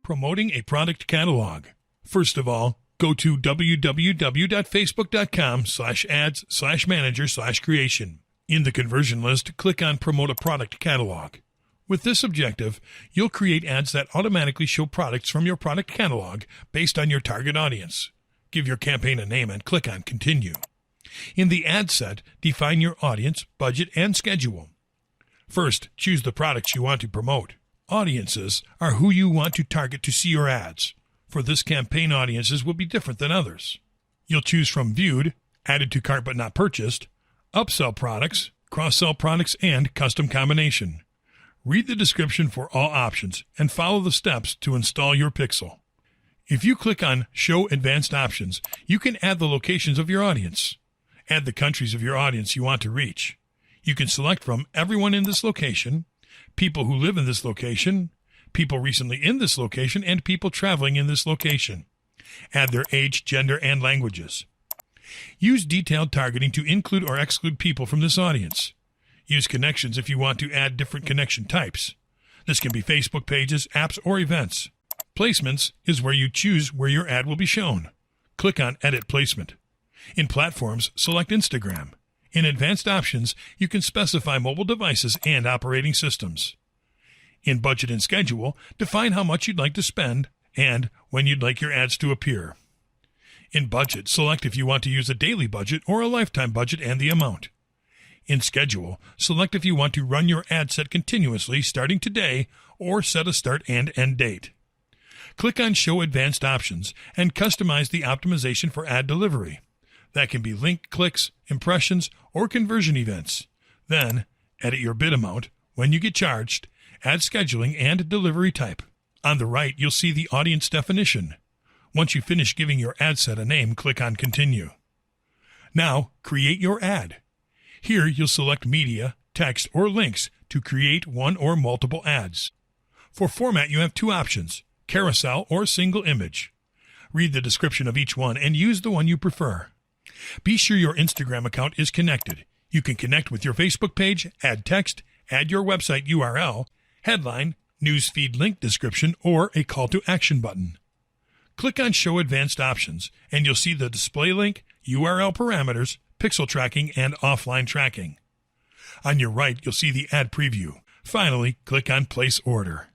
Promoting a product catalog. First of all, go to www.facebook.com/ads/manager/creation. In the conversion list, click on Promote a Product Catalog. With this objective, you'll create ads that automatically show products from your product catalog based on your target audience. Give your campaign a name and click on Continue. In the ad set, define your audience, budget, and schedule. First, choose the products you want to promote. Audiences are who you want to target to see your ads. For this campaign, audiences will be different than others. You'll choose from Viewed, Added to Cart but not purchased, Upsell products, Cross-sell products, and Custom combination. Read the description for all options and follow the steps to install your pixel. If you click on Show Advanced Options, you can add the locations of your audience. Add the countries of your audience you want to reach. You can select from everyone in this location, people who live in this location, people recently in this location, and people traveling in this location. Add their age, gender, and languages. Use detailed targeting to include or exclude people from this audience. Use connections if you want to add different connection types. This can be Facebook pages, apps, or events. Placements is where you choose where your ad will be shown. Click on Edit Placement. In Platforms, select Instagram. In Advanced Options, you can specify mobile devices and operating systems. In Budget and Schedule, define how much you'd like to spend and when you'd like your ads to appear. In Budget, select if you want to use a daily budget or a lifetime budget and the amount. In Schedule, select if you want to run your ad set continuously starting today or set a start and end date. Click on Show Advanced Options and customize the optimization for ad delivery. That can be link clicks, impressions, or conversion events. Then, edit your bid amount, when you get charged, ad scheduling, and delivery type. On the right, you'll see the audience definition. Once you finish giving your ad set a name, click on Continue. Now, create your ad. Here, you'll select media, text, or links to create one or multiple ads. For format, you have two options, carousel or single image. Read the description of each one and use the one you prefer. Be sure your Instagram account is connected. You can connect with your Facebook page, add text, add your website URL, headline, newsfeed link description, or a call to action button. Click on Show Advanced Options, and you'll see the display link, URL parameters, pixel tracking, and offline tracking. On your right, you'll see the ad preview. Finally, click on Place Order.